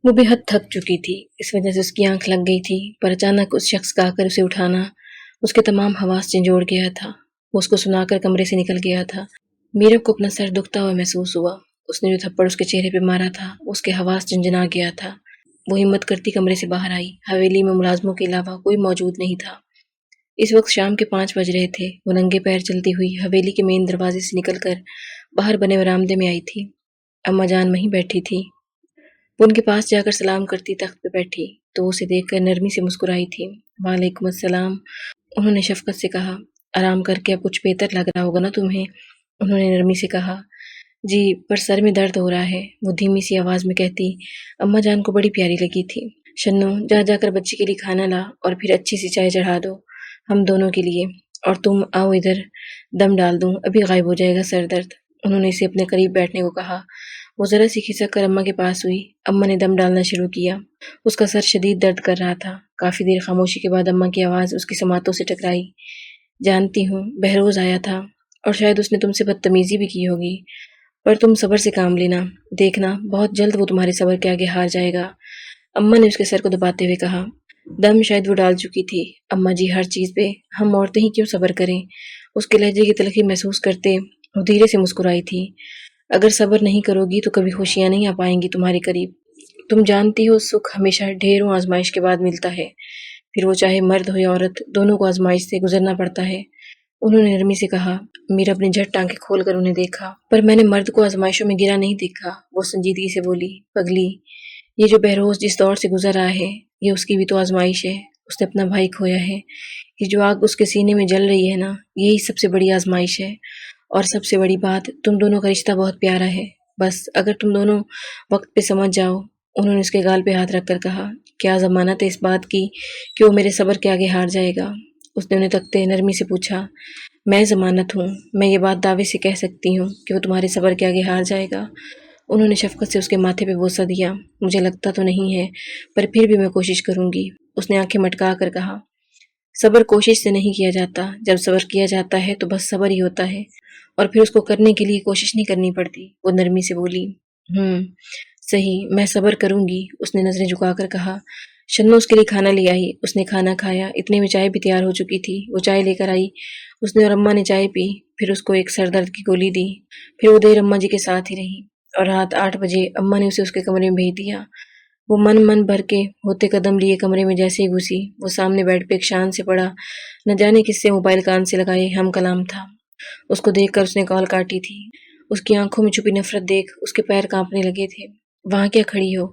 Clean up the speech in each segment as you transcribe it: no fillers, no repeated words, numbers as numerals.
وہ بے حد تھک چکی تھی، اس وجہ سے اس کی آنکھ لگ گئی تھی، پر اچانک اس شخص کا آ کر اسے اٹھانا اس کے تمام حواس جھنجھوڑ گیا تھا۔ وہ اس کو سنا کر کمرے سے نکل گیا تھا۔ میرب کو اپنا سر دکھتا ہوا محسوس ہوا۔ اس نے جو تھپڑ اس کے چہرے پہ مارا تھا اس کے حواس جھنجھنا گیا تھا۔ وہ ہمت کرتی کمرے سے باہر آئی۔ حویلی میں ملازموں کے علاوہ کوئی موجود نہیں تھا۔ اس وقت شام کے 5 بج رہے تھے۔ وہ ننگے پیر چلتی ہوئی حویلی کے مین دروازے سے نکل کر باہر بنے برآمدے میں آئی تھی۔ اماں جان وہیں بیٹھی تھی۔ وہ ان کے پاس جا کر سلام کرتی تخت پہ بیٹھی تو وہ اسے دیکھ کر نرمی سے مسکرائی تھی۔ وعلیکم السلام، انہوں نے شفقت سے کہا۔ آرام کر کے اب کچھ بہتر لگ رہا ہوگا نا تمہیں؟ انہوں نے نرمی سے کہا۔ جی، پر سر میں درد ہو رہا ہے، وہ دھیمی سی آواز میں کہتی اماں جان کو بڑی پیاری لگی تھی۔ شنو، جا کر بچی کے لیے کھانا لا اور پھر اچھی سی چائے چڑھا دو ہم دونوں کے لیے، اور تم آؤ ادھر، دم ڈال دوں، ابھی غائب ہو جائے گا سر درد۔ انہوں نے اسے اپنے قریب بیٹھنے کو کہا۔ وہ ذرا سی کھسک کر اماں کے پاس ہوئی۔ اماں نے دم ڈالنا شروع کیا۔ اس کا سر شدید درد کر رہا تھا۔ کافی دیر خاموشی کے بعد اماں کی آواز اس کی سماعتوں سے ٹکرائی۔ جانتی ہوں، بہروز آیا تھا اور شاید اس نے تم سے بدتمیزی بھی کی ہوگی، پر تم صبر سے کام لینا، دیکھنا بہت جلد وہ تمہارے صبر کے آگے ہار جائے گا، اماں نے اس کے سر کو دباتے ہوئے کہا۔ دم شاید وہ ڈال چکی تھی۔ اماں جی، ہر چیز پہ ہم عورتیں ہی کیوں صبر کریں؟ اس کے لہجے کی تلخی محسوس کرتے وہ دھیرے سے مسکرائی تھی۔ اگر صبر نہیں کرو گی تو کبھی خوشیاں نہیں آ پائیں گی تمہارے قریب۔ تم جانتی ہو سکھ ہمیشہ ڈھیروں آزمائش کے بعد ملتا ہے، پھر وہ چاہے مرد ہو یا عورت، دونوں کو آزمائش سے گزرنا پڑتا ہے، انہوں نے نرمی سے کہا۔ میرا اپنی جھٹ ٹانکیں کھول کر انہیں دیکھا۔ پر میں نے مرد کو آزمائشوں میں گرا نہیں دیکھا، وہ سنجیدگی سے بولی۔ پگلی، یہ جو بہروز جس دور سے گزر رہا ہے یہ اس کی بھی تو آزمائش ہے۔ اس نے اپنا بھائی کھویا ہے، یہ جو آگ اس کے سینے میں جل رہی ہے نا، یہی سب سے بڑی آزمائش ہے، اور سب سے بڑی بات، تم دونوں کا رشتہ بہت پیارا ہے، بس اگر تم دونوں وقت پہ سمجھ جاؤ۔ انہوں نے اس کے گال پہ ہاتھ رکھ کر کہا۔ کیا ضمانت ہے اس بات کی کہ وہ میرے صبر کے آگے ہار جائے گا؟ اس نے انہیں تکتے نرمی سے پوچھا۔ میں ضمانت ہوں، میں یہ بات دعوے سے کہہ سکتی ہوں کہ وہ تمہارے صبر کے آگے ہار جائے گا۔ انہوں نے شفقت سے اس کے ماتھے پہ بوسہ دیا۔ مجھے لگتا تو نہیں ہے، پر پھر بھی میں کوشش کروں گی، اس نے آنکھیں مٹکا کر کہا۔ صبر کوشش سے نہیں کیا جاتا، جب صبر کیا جاتا ہے تو بس صبر ہی ہوتا ہے، اور پھر اس کو کرنے کے لیے کوشش نہیں کرنی پڑتی، وہ نرمی سے بولی۔ صحیح، میں صبر کروں گی، اس نے نظریں جھکا کر کہا۔ شنو اس کے لیے کھانا لے آئی۔ اس نے کھانا کھایا، اتنے میں چائے بھی تیار ہو چکی تھی۔ وہ چائے لے کر آئی، اس نے اور اماں نے چائے پی، پھر اس کو ایک سر درد کی گولی دی، پھر وہ دیر اماں جی کے ساتھ ہی رہی، اور رات 8 بجے اماں نے اسے اس کے کمرے میں بھیج دیا۔ وہ من بھر کے ہوتے قدم لیے کمرے میں جیسے ہی گھسی، وہ سامنے بیڈ پہ ایک شان سے پڑا نہ جانے کس سے موبائل کان سے لگائے ہم کلام تھا۔ اس کو دیکھ کر اس نے کال کاٹی تھی۔ اس کی آنکھوں میں چھپی نفرت دیکھ اس کے پیر کانپنے لگے تھے۔ وہاں کیا کھڑی ہو؟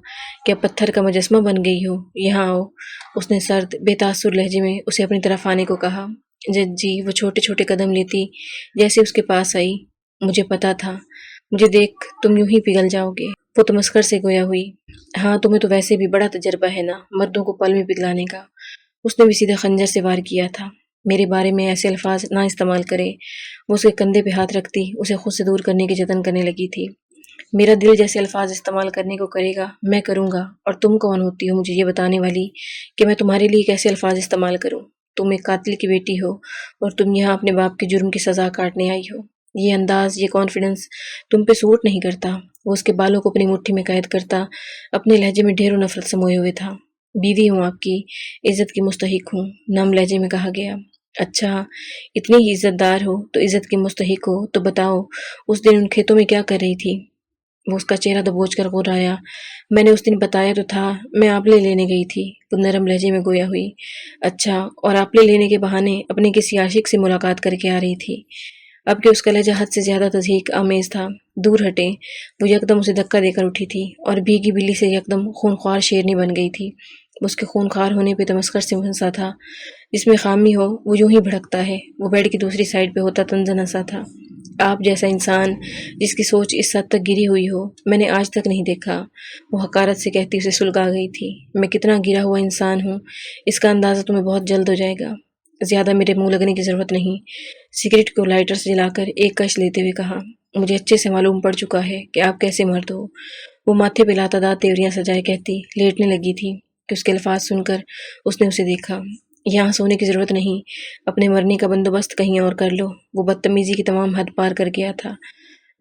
کیا پتھر کا مجسمہ بن گئی ہو؟ یہاں آؤ، اس نے سرد بے تاثر لہجے میں اسے اپنی طرف آنے کو کہا۔ جی، وہ چھوٹے چھوٹے قدم لیتی جیسے اس کے پاس آئی۔ مجھے پتا تھا، مجھے دیکھ تم یوں ہی پگھل جاؤ گے، وہ تمسخر سے گویا ہوئی۔ ہاں، تمہیں تو ویسے بھی بڑا تجربہ ہے نا مردوں کو پل میں پگھلانے کا، اس نے بھی سیدھا خنجر سے وار کیا تھا۔ میرے بارے میں ایسے الفاظ نہ استعمال کرے، وہ اس کے کندھے پہ ہاتھ رکھتی اسے خود سے دور کرنے کے جتن کرنے لگی تھی۔ میرا دل جیسے الفاظ استعمال کرنے کو کرے گا میں کروں گا، اور تم کون ہوتی ہو مجھے یہ بتانے والی کہ میں تمہارے لیے کیسے الفاظ استعمال کروں؟ تم ایک قاتل کی بیٹی ہو اور تم یہاں اپنے باپ کے جرم کی سزا کاٹنے آئی ہو۔ یہ انداز، یہ کانفیڈنس تم پہ سوٹ نہیں کرتا۔ وہ اس کے بالوں کو اپنی مٹھی میں قید کرتا اپنے لہجے میں ڈھیروں نفرت سموئے ہوئے تھا۔ بیوی ہوں آپ کی، عزت کی مستحق ہوں، نرم لہجے میں کہا گیا۔ اچھا، اتنی ہی عزت دار ہو تو عزت کی مستحق ہو تو بتاؤ اس دن ان کھیتوں میں کیا کر رہی تھی؟ وہ اس کا چہرہ دبوچ کر غرایا۔ میں نے اس دن بتایا تو تھا، میں آپلے لینے گئی تھی، وہ نرم لہجے میں گویا ہوئی۔ اچھا، اور آپلے لینے کے بہانے اپنے کسی عاشق سے ملاقات کر کے آ رہی تھی؟ اب کہ اس کا لہجہ حد سے زیادہ تضحیک آمیز تھا۔ دور ہٹیں، وہ یکدم اسے دھکا دے کر اٹھی تھی اور بھیگی بلی سے یکدم خونخوار شیرنی بن گئی تھی۔ اس کے خونخوار ہونے پہ تمسخر سے ہنسا تھا۔ جس میں خامی ہو وہ یوں ہی بھڑکتا ہے، وہ بیڈ کی دوسری سائڈ پہ ہوتا تنزن ہنسا تھا۔ آپ جیسا انسان جس کی سوچ اس حد تک گری ہوئی ہو میں نے آج تک نہیں دیکھا، وہ حقارت سے کہتی اسے سلگا گئی تھی۔ میں کتنا گرا ہوا انسان ہوں اس کا اندازہ تمہیں بہت جلد ہو جائے گا، زیادہ میرے منہ لگنے کی ضرورت نہیں۔ سگریٹ کو لائٹر سے جلا کر ایک کش لیتے ہوئے کہا۔ مجھے اچھے سے معلوم پڑ چکا ہے کہ آپ کیسے مرد ہو، وہ ماتھے پہ لاتعداد تیوریاں سجائے کہتی لیٹنے لگی تھی کہ اس کے الفاظ سن کر اس نے اسے دیکھا۔ یہاں سونے کی ضرورت نہیں، اپنے مرنے کا بندوبست کہیں اور کر لو، وہ بدتمیزی کی تمام حد پار کر گیا تھا۔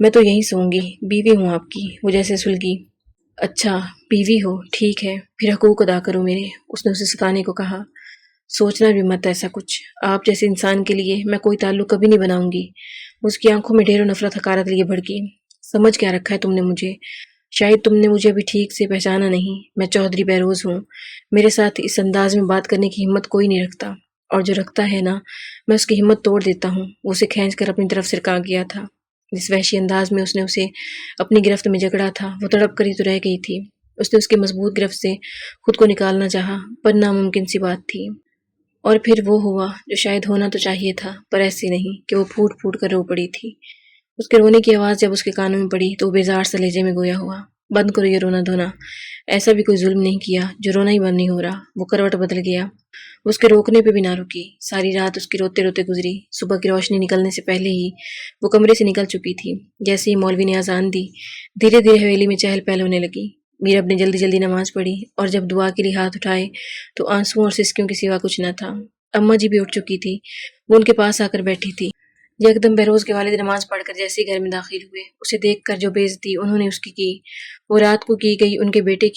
میں تو یہیں سوؤں گی، بیوی ہوں آپ کی، وہ جیسے سلگی۔ اچھا بیوی ہو، ٹھیک ہے، پھر حقوق ادا کرو میرے، اس نے اسے ستانے کو کہا۔ سوچنا بھی مت ایسا کچھ، آپ جیسے انسان کے لیے میں کوئی تعلق کبھی نہیں بناؤں گی۔ اس کی آنکھوں میں ڈھیروں نفرت حقارت لیے بھڑکی۔ سمجھ کیا رکھا ہے تم نے مجھے؟ شاید تم نے مجھے ابھی ٹھیک سے پہچانا نہیں، میں چودھری بہروز ہوں۔ میرے ساتھ اس انداز میں بات کرنے کی ہمت کوئی نہیں رکھتا، اور جو رکھتا ہے نا، میں اس کی ہمت توڑ دیتا ہوں۔ وہ اسے کھینچ کر اپنی طرف سرکا گیا تھا۔ جس وحشی انداز میں اس نے اسے اپنی گرفت میں جکڑا تھا، وہ تڑپ کر ہی تو رہ گئی تھی۔ اس نے اس کے مضبوط گرفت سے خود کو نکالنا چاہا، پر ناممکن سی بات تھی۔ اور پھر وہ ہوا جو شاید ہونا تو چاہیے تھا، پر ایسے نہیں کہ وہ پھوٹ پھوٹ کر رو پڑی تھی۔ اس کے رونے کی آواز جب اس کے کانوں میں پڑی تو وہ بیزار سے لہجے میں گویا ہوا، بند کرو یہ رونا دھونا، ایسا بھی کوئی ظلم نہیں کیا جو رونا ہی بند نہیں ہو رہا۔ وہ کروٹ بدل گیا، اس کے روکنے پہ بھی نہ رکی۔ ساری رات اس کی روتے روتے گزری۔ صبح کی روشنی نکلنے سے پہلے ہی وہ کمرے سے نکل چکی تھی۔ جیسے ہی مولوی نے اذان دی، دھیرے دھیرے حویلی میں چہل پہل ہونے لگی۔ میرب نے جلدی جلدی نماز پڑھی، اور جب دعا کے لیے ہاتھ اٹھائے تو آنسوؤں اور سسکیوں کے سوا کچھ نہ تھا۔ اماں جی بھی اٹھ چکی تھی، وہ ان کے پاس آ کر بیٹھی تھی۔ یکدم بہروز کے والد نماز پڑھ کر جیسے ہی گھر میں داخل ہوئے، اسے دیکھ کر جو بے عزتی انہوں نے اس کی وہ رات کو کی گئی ان کے بیٹے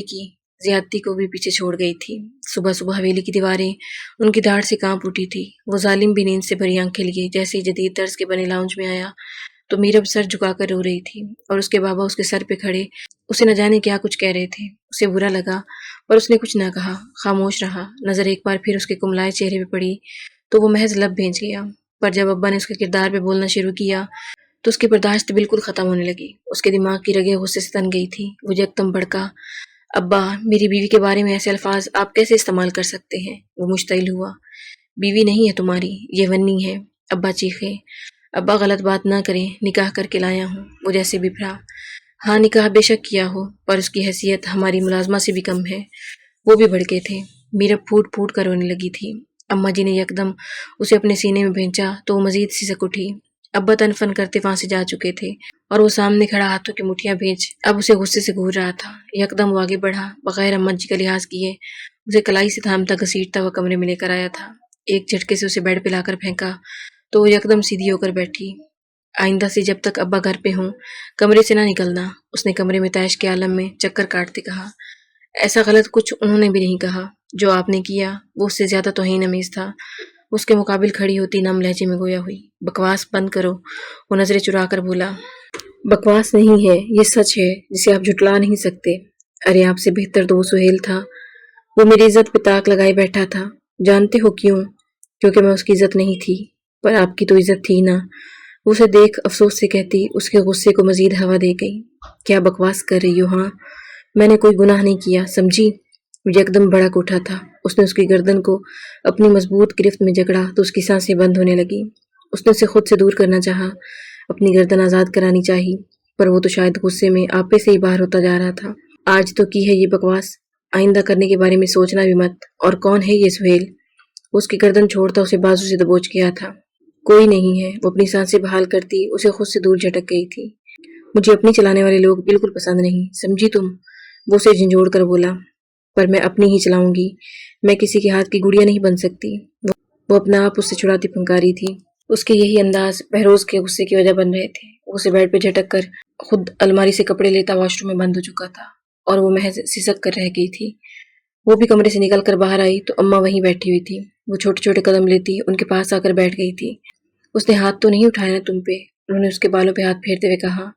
کی زیادتی کو بھی پیچھے چھوڑ گئی تھی۔ صبح صبح حویلی کی دیواریں ان کی داڑھ سے کانپ اٹھی تھی۔ وہ ظالم بھی نیند سے بھری آنکھیں لیے جیسے ہی جدید طرز کے بنے لاؤنج میں آیا تو میرب سر جھکا کر رو رہی تھی، اور اس کے بابا اس کے سر پہ کھڑے اسے نہ جانے کیا کچھ کہہ رہے تھے۔ اسے برا لگا، پر اس نے کچھ نہ کہا، خاموش رہا۔ نظر ایک بار پھر اس کے کملائے چہرے پہ پڑی تو وہ محض لب بھیج گیا، پر جب ابا نے اس کے کردار پہ بولنا شروع کیا تو اس کی برداشت بالکل ختم ہونے لگی۔ اس کے دماغ کی رگیں غصے سے تن گئی تھی۔ وہ یکدم بھڑکا، ابا، میری بیوی کے بارے میں ایسے الفاظ آپ کیسے استعمال کر سکتے ہیں؟ وہ مشتعل ہوا۔ بیوی نہیں ہے تمہاری، یہ ونی ہے، ابا چیخے۔ ابا غلط بات نہ کریں، نکاح کر کے لایا ہوں۔ وہ جیسے بھرا، ہاں نکاح بے شک کیا ہو، پر اس کی حیثیت ہماری ملازمہ سے بھی کم ہے۔ وہ بھی بھڑکے تھے۔ میرب پھوٹ پھوٹ کر رونے لگی تھی۔ اماں جی نے یکدم اسے اپنے سینے میں بھینچا تو وہ مزید سسک اٹھی۔ ابا تن فن کرتے وہاں سے جا چکے تھے، اور وہ سامنے کھڑا ہاتھوں کی مٹھیاں بھیج اب اسے غصے سے گھور رہا تھا۔ یکدم وہ آگے بڑھا، بغیر اماں جی کا لحاظ کیے اسے کلائی سے تھامتا گھسیٹتا وہ کمرے میں لے کر آیا تھا۔ ایک جھٹکے سے اسے بیڈ پہ لا کر پھینکا تو وہ یکدم سیدھی ہو کر بیٹھی۔ آئندہ سے جب تک ابا گھر پہ ہوں کمرے سے نہ نکلنا، اس نے کمرے میں طیش کے عالم میں چکر کاٹتے کہا۔ ایسا غلط کچھ انہوں نے بھی نہیں کہا، جو آپ نے کیا وہ اس سے زیادہ توہین امیز تھا۔ اس کے مقابل کھڑی ہوتی نم لہجے میں گویا ہوئی، بکواس بند کرو۔ وہ نظریں چرا کر بولا، بکواس نہیں ہے، یہ سچ ہے جسے آپ جھٹلا نہیں سکتے۔ ارے آپ سے بہتر تو وہ سہیل تھا، وہ میری عزت پہ طاق لگائے بیٹھا تھا۔ جانتے ہو کیوں؟ کیونکہ میں اس کی عزت نہیں تھی، پر آپ کی تو عزت تھی نا۔ وہ اسے دیکھ افسوس سے کہتی، اس کے غصے کو مزید ہوا دے گئی۔ کیا بکواس کر رہی ہو؟ ہاں، میں نے کوئی گناہ نہیں کیا، سمجھی؟ وہ یکدم بھڑک اٹھا تھا۔ اس نے اس کی گردن کو اپنی مضبوط گرفت میں جکڑا تو اس کی سانسیں بند ہونے لگی۔ اس نے اسے خود سے دور کرنا چاہا، اپنی گردن آزاد کرانی چاہی، پر وہ تو شاید غصے میں آپے سے ہی باہر ہوتا جا رہا تھا۔ آج تو کی ہے یہ بکواس، آئندہ کرنے کے بارے میں سوچنا بھی مت۔ اور کون ہے یہ سہیل؟ اس کی گردن چھوڑتا اسے بازو سے دبوچ گیا تھا۔ کوئی نہیں ہے، وہ اپنی سانسیں بحال کرتی اسے خود سے دور جھٹک گئی تھی۔ مجھے اپنی چلانے والے لوگ بالکل پسند نہیں، سمجھی تم؟ وہ اسے جھنجھوڑ کر بولا، پر میں اپنی ہی چلاؤں گی، میں کسی کے ہاتھ کی گڑیا نہیں بن سکتی۔ وہ اپنا آپ اس سے چھڑاتی پھنکاری تھی۔ اس کے یہی انداز بہروز کے غصے کی وجہ بن رہے تھے۔ وہ اسے بیڈ پہ جھٹک کر خود الماری سے کپڑے لیتا واش روم میں بند ہو چکا تھا، اور وہ محض سسک کر رہ گئی تھی۔ وہ بھی کمرے سے نکل کر باہر آئی تو اماں وہیں بیٹھی ہوئی تھی۔ وہ چھوٹے چھوٹے قدم لیتی ان کے پاس آ کر بیٹھ گئی تھی۔ اس نے ہاتھ تو نہیں اٹھایا نا تم پہ؟ انہوں نے اس کے بالوں پہ ہاتھ پھیرتے ہوئے کہا۔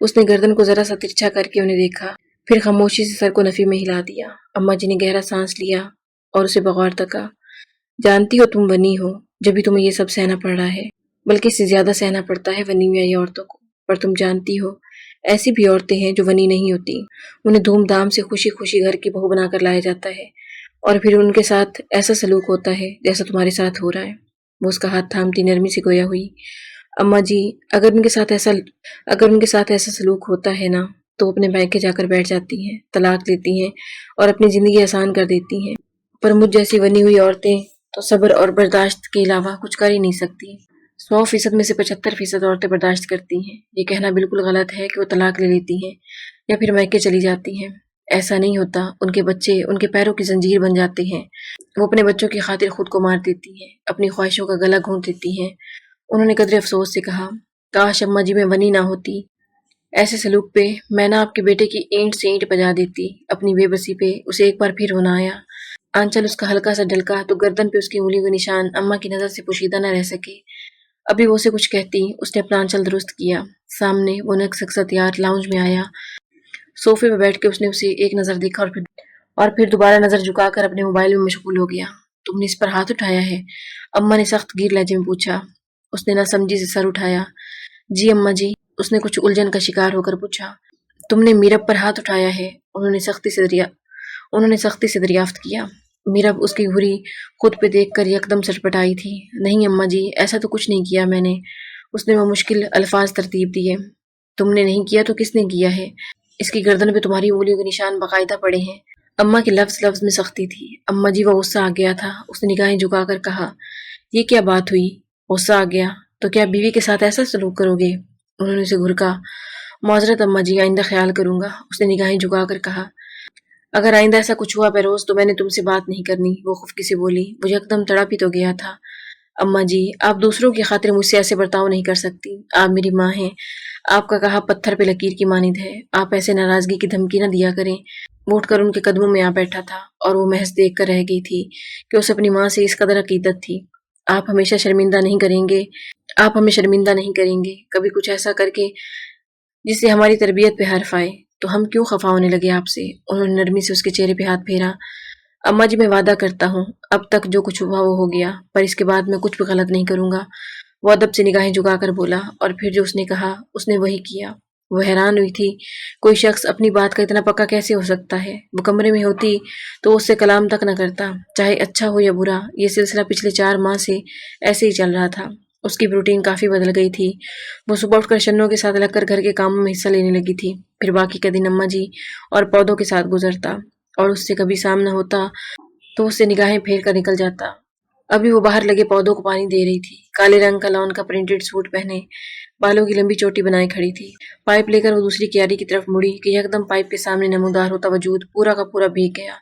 اس نے گردن کو ذرا سا ترچھا کر کے انہیں دیکھا، پھر خاموشی سے سر کو نفی میں ہلا دیا۔ اماں جی نے گہرا سانس لیا اور اسے بغور تکا۔ جانتی ہو تم ونی ہو، جبھی تمہیں یہ سب سہنا پڑ رہا ہے، بلکہ اس سے زیادہ سہنا پڑتا ہے ونی میائی عورتوں کو۔ پر تم جانتی ہو ایسی بھی عورتیں ہیں جو ونی نہیں ہوتی، انہیں دھوم دھام سے خوشی خوشی گھر کی بہو بنا کر لایا جاتا ہے، اور پھر ان کے ساتھ ایسا سلوک ہوتا ہے جیسا تمہارے ساتھ ہو رہا ہے۔ وہ اس کا ہاتھ تھامتی نرمی سے گویا ہوئی، اماں جی، اگر ان کے ساتھ ایسا سلوک ہوتا ہے نا تو وہ اپنے میکے جا کر بیٹھ جاتی ہیں، طلاق لیتی ہیں اور اپنی زندگی آسان کر دیتی ہیں۔ پر مجھ جیسی بنی ہوئی عورتیں تو صبر اور برداشت کے علاوہ کچھ کر ہی نہیں سکتی۔ 100% میں سے 75% عورتیں برداشت کرتی ہیں۔ یہ کہنا بالکل غلط ہے کہ وہ طلاق لے لیتی ہیں یا پھر میکے چلی جاتی ہیں۔ ایسا نہیں ہوتا، ان کے بچے ان کے پیروں کی زنجیر بن جاتے ہیں۔ وہ اپنے بچوں کی خاطر خود کو مار دیتی ہیں، اپنی خواہشوں کا گلا گھونٹ دیتی ہیں۔ انہوں نے قدرے افسوس سے کہا، کاش اماں جی میں ونی نہ ہوتی، ایسے سلوک پہ میں نہ آپ کے بیٹے کی اینٹ سے اینٹ بجا دیتی۔ اپنی بے بسی پہ اسے ایک بار پھر رونا آیا۔ آنچل اس کا ہلکا سا ڈھلکا تو گردن پہ اس کی انگلی کے نشان اماں کی نظر سے پوشیدہ نہ رہ سکے۔ ابھی وہ اسے کچھ کہتی، اس نے اپنا آنچل درست کیا۔ سامنے وہ نک سکسا تیار لاؤنج میں آیا۔ صوفے پہ بیٹھ کے اس نے اسے ایک نظر دیکھا اور پھر دوبارہ نظر جھکا کر اپنے موبائل میں مشغول ہو گیا۔ تم نے اس پر ہاتھ اٹھایا ہے؟ اماں نے سخت گیر لہجے میں پوچھا۔ اس نے نہ سمجھی سے سر اٹھایا۔ جی اماں جی، اس نے کچھ الجھن کا شکار ہو کر پوچھا۔ تم نے میرب پر ہاتھ اٹھایا ہے؟ انہوں نے سختی سے دریافت کیا۔ میرب اس کی گھری خود پہ دیکھ کر یکدم سٹپٹائی تھی۔ نہیں اماں جی، ایسا تو کچھ نہیں کیا میں نے۔ اس نے وہ مشکل الفاظ ترتیب دیے۔ تم نے نہیں کیا تو کس نے کیا ہے؟ اس کی گردن پہ تمہاری انگلیوں کے نشان باقاعدہ پڑے ہیں۔ اماں کے لفظ لفظ میں سختی تھی۔ اماں جی، وہ غصہ آ گیا تھا۔ اس نے نگاہیں جھکا کر کہا۔ یہ کیا بات ہوئی؟ غصہ آ گیا تو کیا بیوی کے ساتھ ایسا سلوک کرو گے؟ انہوں نے اسے گھرکا۔ معذرت اماں جی، آئندہ خیال کروں گا، اس نے نگاہیں جھکا کر کہا۔ اگر آئندہ ایسا کچھ ہوا بہروز تو میں نے تم سے بات نہیں کرنی، وہ خفکی سے بولی۔ وہ یکدم تڑپ ہی تو گیا تھا۔ اماں جی، آپ دوسروں کی خاطر مجھ سے ایسے برتاؤ نہیں کر سکتی۔ آپ میری ماں ہیں۔ آپ کا کہا پتھر پہ لکیر کی مانند ہے۔ آپ ایسے ناراضگی کی دھمکی نہ دیا کریں۔ وہ اٹھ کر ان کے قدموں میں آ بیٹھا تھا اور وہ محض دیکھ کر رہ گئی تھی کہ اسے اپنی ماں سے اس قدر عقیدت تھی۔ آپ ہمیں شرمندہ نہیں کریں گے کبھی کچھ ایسا کر کے جس سے ہماری تربیت پہ حرف آئے تو ہم کیوں خفا ہونے لگے آپ سے؟ انہوں نے نرمی سے اس کے چہرے پہ ہاتھ پھیرا۔ اماں جی، میں وعدہ کرتا ہوں اب تک جو کچھ ہوا وہ ہو گیا، پر اس کے بعد میں کچھ بھی غلط نہیں کروں گا۔ وہ ادب سے نگاہیں جھکا کر بولا اور پھر جو اس نے کہا اس نے وہی کیا۔ وہ حیران ہوئی تھی، کوئی شخص اپنی بات کا اتنا پکا کیسے ہو سکتا ہے؟ وہ کمرے میں ہوتی تو اس سے کلام تک نہ کرتا، چاہے اچھا ہو یا برا۔ یہ سلسلہ پچھلے 4 ماہ سے ایسے ہی چل رہا تھا۔ اس کی روٹین کافی بدل گئی تھی۔ وہ صبح اٹھ کر شنوں کے ساتھ لگ کر گھر کے کاموں میں حصہ لینے لگی تھی، پھر باقی کا دن اماں جی اور پودوں کے ساتھ گزرتا، اور اس سے کبھی سامنا ہوتا تو اس سے نگاہیں پھیر کر نکل جاتا۔ ابھی وہ باہر لگے پودوں کو پانی دے رہی تھی، کالے رنگ کا لان کا پرنٹڈ سوٹ پہنے، بالوں کی لمبی چوٹی بنائے کھڑی تھی۔ پائپ لے کر وہ دوسری کیاری کی طرف مڑی کہ یکدم پائپ کے سامنے نمودار ہوتا وجود پورا کا پورا بھیگ گیا۔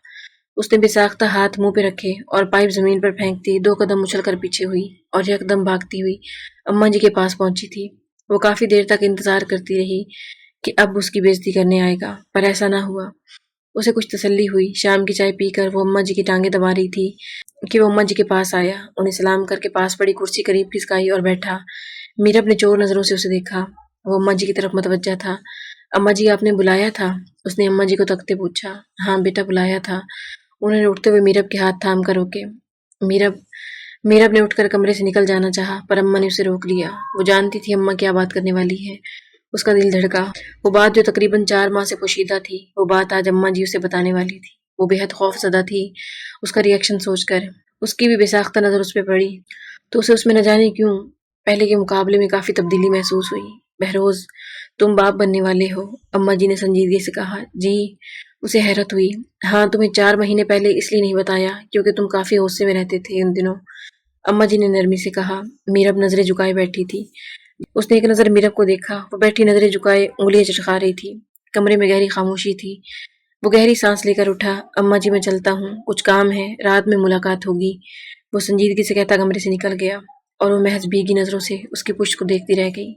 اس نے بے ساختہ ہاتھ منہ پہ رکھے اور پائپ زمین پر پھینکتی 2 قدم اچھل کر پیچھے ہوئی اور یکدم بھاگتی ہوئی اماں جی کے پاس پہنچی تھی۔ وہ کافی دیر تک انتظار کرتی رہی کہ اب اس کی بےعزتی کرنے آئے گا، پر ایسا نہ ہوا۔ اسے کچھ تسلی ہوئی۔ شام کی چائے پی کر وہ اماں جی کی ٹانگیں دبا رہی تھی کہ وہ اماں جی کے پاس آیا، انہیں سلام کر کے پاس پڑی کرسی قریب کھسکائی اور بیٹھا۔ میرب نے چور نظروں سے اسے دیکھا۔ وہ اماں جی کی طرف متوجہ تھا۔ اماں جی، آپ نے بلایا تھا؟ اس نے اماں جی کو تکتے پوچھا۔ ہاں بیٹا، بلایا تھا۔ انہوں نے اٹھتے ہوئے میرب کے ہاتھ تھام کر روکے۔ میرب نے اٹھ کر کمرے سے نکل جانا چاہا، پر اماں نے اسے روک لیا۔ وہ جانتی تھی اماں کیا بات کرنے والی ہے۔ اس کا دل دھڑکا۔ وہ بات جو تقریباً 4 ماہ سے پوشیدہ تھی، وہ بات آج اماں جی اسے بتانے والی تھی۔ وہ بے حد خوف زدہ تھی اس کا ری ایکشن سوچ کر۔ اس کی بھی بے ساختہ نظر اس پہ پڑی تو اسے اس میں نہ جانے کیوں پہلے کے مقابلے میں کافی تبدیلی محسوس ہوئی۔ بہروز تم باپ بننے والے ہو؟ اماں جی نے سنجیدگی سے کہا۔ جی، اسے حیرت ہوئی۔ ہاں، تمہیں 4 مہینے پہلے اس لیے نہیں بتایا کیونکہ تم کافی غصے میں رہتے تھے ان دنوں، اماں جی نے نرمی سے کہا۔ میرب نظریں جھکائے بیٹھی تھی۔ اس نے ایک نظر میرب کو دیکھا۔ وہ بیٹھی نظریں جھکائے انگلیاں چٹکا رہی تھی۔ کمرے میں گہری خاموشی تھی۔ وہ گہری سانس لے کر اٹھا۔ اماں جی، میں چلتا ہوں، کچھ کام ہے، رات میں ملاقات ہوگی، وہ سنجیدگی سے کہتا کمرے سے نکل گیا اور وہ محض بھیگی نظروں سے اس کی پشت کو دیکھتی رہ گئی۔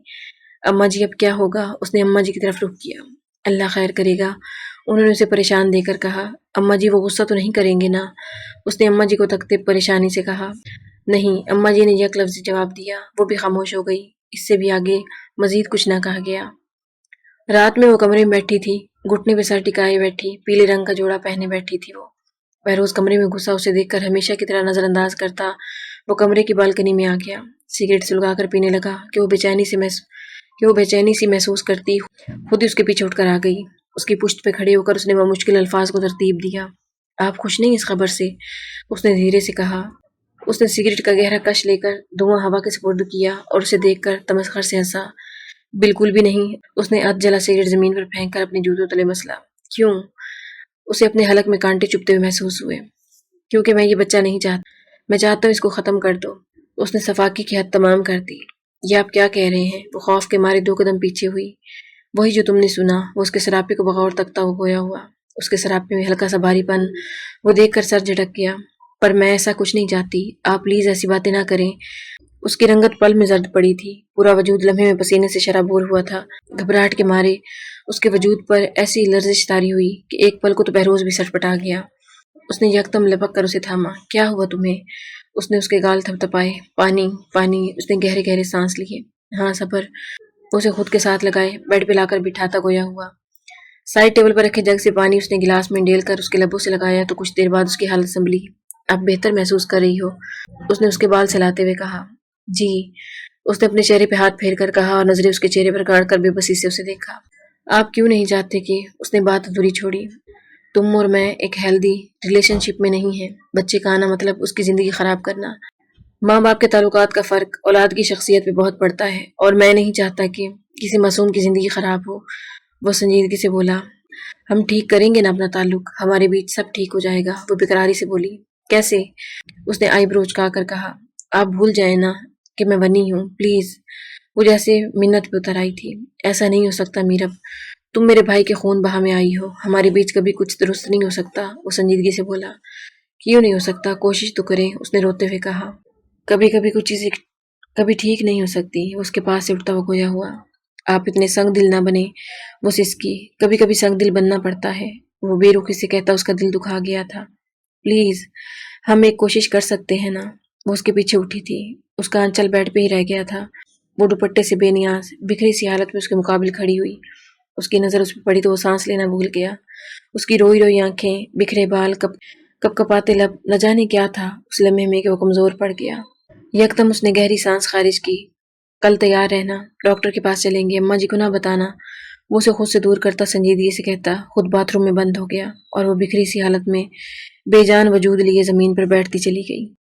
اماں جی، اب کیا ہوگا؟ اس نے اماں جی کی طرف رخ کیا۔ اللہ خیر کرے گا، انہوں نے اسے پریشان دے کر کہا۔ اماں جی، وہ غصہ تو نہیں کریں گے نا؟ اس نے اماں جی کو تکتے پریشانی سے کہا۔ نہیں، اماں جی نے یک لفظ جواب دیا۔ وہ بھی خاموش ہو گئی۔ اس سے بھی آگے مزید کچھ نہ کہا گیا۔ رات میں وہ کمرے میں بیٹھی تھی، گھٹنے پہ سر ٹکائے بیٹھی، پیلے رنگ کا جوڑا پہنے بیٹھی تھی۔ وہ بہروز کمرے میں گھسا اسے دیکھ کر ہمیشہ کی طرح نظر انداز کرتا وہ کمرے کی بالکنی میں آ گیا، سگریٹ سلگا کر پینے لگا کہ وہ بے چینی سی محسوس کرتی خود ہی اس کے پیچھے اٹھ کر آ گئی۔ اس کی پشت پہ کھڑے ہو کر اس نے وہ مشکل الفاظ کو ترتیب دیا۔ آپ خوش نہیں اس خبر سے؟ اس نے دھیرے سے کہا۔ اس نے سگریٹ کا گہرا کش لے کر دھواں ہوا کے سپرد کیا اور اسے دیکھ کر تمسخر سے ہنسا۔ بالکل بھی نہیں، اس نے ادھ جلا سگریٹ زمین پر پھینک کر اپنے جوتوں تلے مسلا۔ کیوں؟ اسے اپنے حلق میں کانٹے چبھتے ہوئے محسوس ہوئے۔ کیونکہ میں یہ بچہ نہیں چاہتا، میں چاہتا ہوں اس کو ختم کر دو۔ اس نے صفاقی کی حد تمام کر دی۔ یہ آپ کیا کہہ رہے ہیں؟ وہ خوف کے مارے 2 قدم پیچھے ہوئی۔ وہی جو تم نے سنا، وہ اس کے سراپے کو بغور تکتا ہوا گویا ہوا۔ اس کے سراپے میں ہلکا سا بھاری پن وہ دیکھ کر سر جھٹک گیا۔ پر میں ایسا کچھ نہیں چاہتی، آپ پلیز ایسی باتیں نہ کریں۔ اس کی رنگت پل میں زرد پڑی تھی، پورا وجود لمحے میں پسینے سے شرابور ہوا تھا۔ گھبراہٹ کے مارے اس کے وجود پر ایسی لرزش طاری ہوئی کہ ایک پل کو تو بہروز بھی سٹپٹا گیا۔ اس نے یکدم لپک کر اسے تھاما۔ کیا ہوا تمہیں؟ اس نے اس کے گال تھپتھپائے۔ پانی پانی، اس نے گہرے گہرے سانس لیے۔ ہاں صبر، اسے خود کے ساتھ لگائے، بیڈ پہ لا کر بٹھاتا گویا ہوا۔ سائڈ ٹیبل پر رکھے جگ سے پانی اس نے گلاس میں ڈیل کر اس کے لبوں سے لگایا تو کچھ دیر بعد اس کی حالت سنبھلی۔ اب بہتر محسوس کر رہی ہو؟ اس نے اس کے بال سلاتے ہوئے کہا۔ جی، اس نے اپنے چہرے پہ ہاتھ پھیر کر کہا اور نظریں اس کے چہرے پر گاڑ کر بے بسی سے اسے دیکھا۔ آپ کیوں نہیں چاہتے کہ… اس نے بات ادھوری چھوڑی۔ تم اور میں ایک ہیلدی ریلیشن شپ میں نہیں ہیں۔ بچے کا آنا مطلب اس کی زندگی خراب کرنا۔ ماں باپ کے تعلقات کا فرق اولاد کی شخصیت پہ بہت پڑتا ہے، اور میں نہیں چاہتا کہ کسی معصوم کی زندگی خراب ہو۔ وہ سنجیدگی سے بولا۔ ہم ٹھیک کریں گے نا اپنا تعلق، ہمارے بیچ سب ٹھیک ہو جائے گا۔ وہ بےقراری سے بولی۔ کیسے؟ اس نے آئی برو اچکا کر کہا۔ آپ بھول جائیں نا کہ میں بنی ہوں، پلیز۔ وہ جیسے منت پہ اتر آئی تھی۔ ایسا نہیں ہو سکتا میرب، تم میرے بھائی کے خون بہا میں آئی ہو، ہمارے بیچ کبھی کچھ درست نہیں ہو سکتا۔ وہ سنجیدگی سے بولا۔ کیوں نہیں ہو سکتا؟ کوشش تو کریں، اس نے روتے ہوئے کہا۔ کبھی کبھی کچھ چیزیں کبھی ٹھیک نہیں ہو سکتی۔ وہ اس کے پاس سے اٹھتا ہوا گویا ہوا۔ آپ اتنے سنگ دل نہ بنے، وہ سسکی۔ کبھی کبھی سنگ دل بننا پڑتا ہے، وہ بے رخی سے کہتا اس کا دل دکھا گیا تھا۔ پلیز، ہم ایک کوشش کر سکتے ہیں نا؟ وہ اس کے پیچھے اٹھی تھی، اس کا آنچل بیڈ پہ ہی رہ گیا تھا۔ وہ دوپٹے سے بے نیاز بکھری سی حالت میں اس کے مقابل کھڑی ہوئی۔ اس کی نظر اس پہ پڑی تو وہ سانس لینا بھول گیا۔ اس کی روئی روئی آنکھیں، بکھرے بال، کپ کپاتے لب، نہ جانے کیا تھا اس لمحے میں کہ وہ کمزور پڑ گیا۔ یکدم اس نے گہری سانس خارج کی۔ کل تیار رہنا، ڈاکٹر کے پاس چلیں گے، اماں جی کو نہ بتانا۔ وہ اسے خود سے دور کرتا سنجیدگی سے کہتا، خود باتھ روم میں بند ہو گیا، اور وہ بکھری سی حالت میں بے جان وجود لیے زمین پر بیٹھتی چلی گئی۔